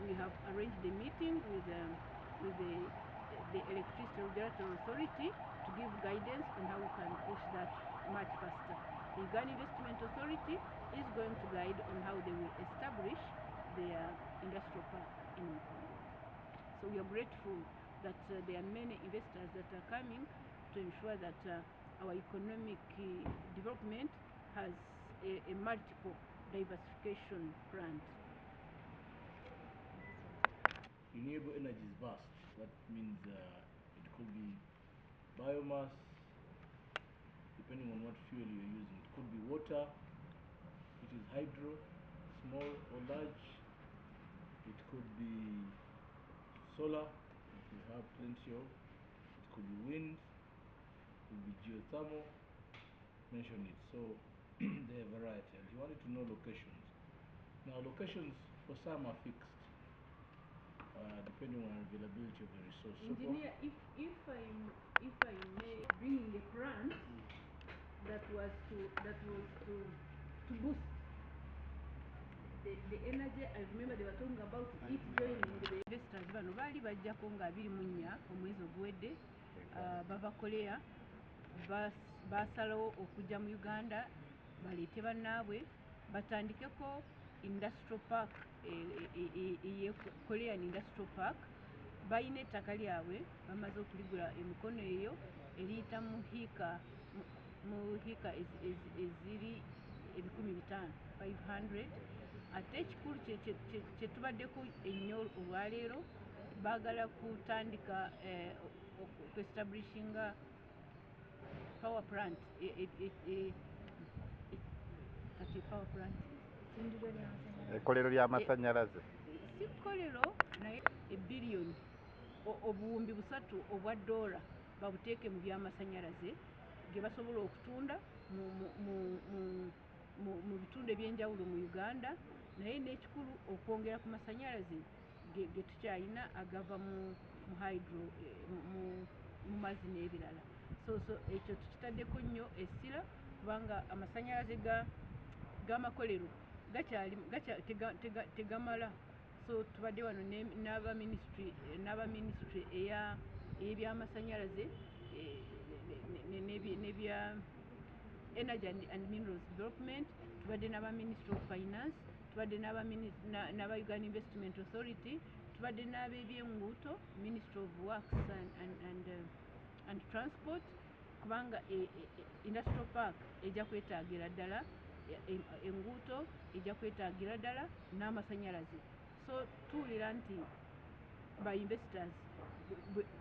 we have arranged a meeting with the Electricity Regulatory Authority to give guidance on how we can push that much faster. The Uganda Investment Authority is going to guide on how they will establish their industrial park in Mukono. So we are grateful that there are many investors that are coming to ensure that our economic development has a multiple diversification plan. Renewable energy is vast. That means it could be biomass, depending on what fuel you're using. It could be water, it is hydro, small or large. It could be solar, if you have plenty of. It could be wind, it could be geothermal, mention it. So there are variety. And you wanted to know locations. Now locations for some are fixed, depending on availability of the resource. Engineer, if I may bring a plant that was to boost the energy. I remember they were talking about it joining the investors bano bali bajjako nga 24 omwezi oguwedde bava Korea basalawo okujja mu Uganda baleete bannaabwe batandikeko industrial park Korean Industrial Park. Bayina ettaka lyabwe bamaze okuligula emikono eyo eriyita mu hika eziri 500. Ate ekikulu kye tubaddeko ennyo olwaleero baagala kutandika establishinga power plant kati power plant ekkolero ly'amasannyalaze si kkolero naye ebbiliyoni obuwumbi 3 obwa dola babuteeke mu by'amasannyalaze ge basobola okutunda mu bitundu ebyenjawulo mu Uganda, naye n'ekikulu okwongera ku masannyalaze ge tukyalina agava mu hydro mu mazzi n'ebirala. So ekyo tukitaddeko nnyo essira kubanga amasannyalaze g'amakolero tegamala. So tubadde wano n'aba ministry ey'ebyamasannyalaze n'ebya Energy and Minerals Development, tubadde n'aba Ministry of Finance, tubadde n'aba Uganda Investment Authority, tubadde n'ab'ebyenguuto, Ministry of Works and Transport, kubanga Industrial Park ejja kwetaagira ddala enguuto, ejja kwetaagira ddala n'amasannyalaze. So tuwulira nti ba investors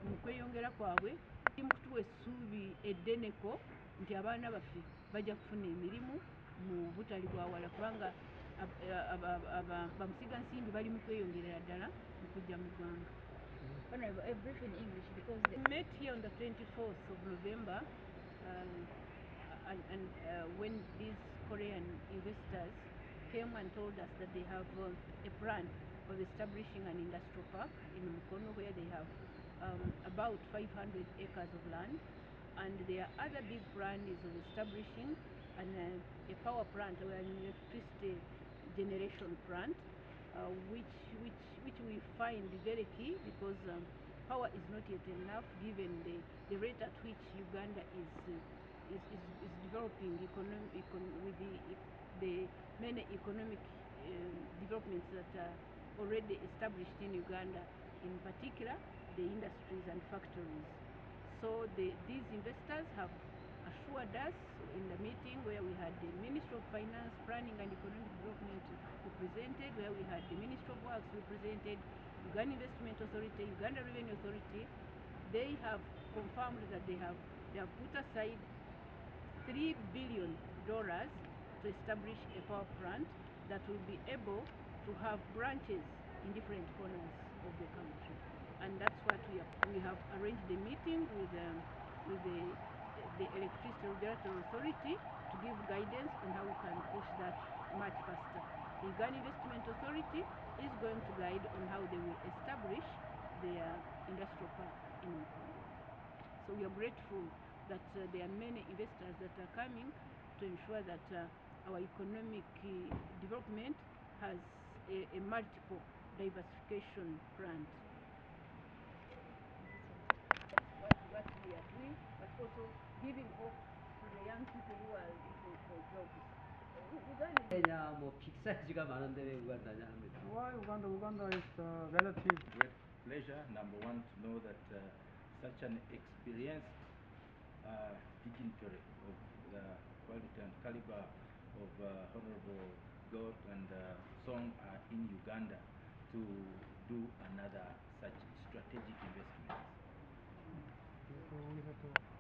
mu kweyongera kwabwe mu kutuwa essuubi eddeneko nti abaana baffe bajja kufuna emirimu mu butali bwa wala kubanga bamusigansimbi bali mu kweyongerera ddala mu kujja mu ggwanga. Honorable, a brief in English because we met here on the 24th of November and when these Korean investors came and told us that they have a plan of establishing an industrial park in Mukono where they have about 500 acres of land, and their other big plan is of establishing a power plant or an electricity generation plant, which we find very key because power is not yet enough given the rate at which Uganda is developing with the many economic developments that are already established in Uganda, in particular the industries and factories. So these investors have assured us in the meeting where we had the Ministry of Finance, Planning and Economic Development represented, where we had the Ministry of Works represented, Uganda Investment Authority, Uganda Revenue Authority. They have confirmed that they have put aside $3 billion to establish a power plant that will be able to have branches in different corners of the country. And that's what we have arranged a meeting with the Electricity Regulatory Authority to give guidance on how we can push that much faster. The Uganda Investment Authority is going to guide on how they will establish their industrial park in Mukono. So we are grateful that there are many investors that are coming to ensure that our economic development has a multiple diversification front. What we are doing, but also giving hope to the young people who are looking for jobs. Uganda is Kenya 뭐 빅사이즈가 많은데 왜 우간다냐 합니다. Why Uganda? Uganda is relative. Great pleasure, number one, to know that such an experienced dignitary of the quality and caliber of Honorable God and Song are in Uganda to do another such strategic investment. So we have to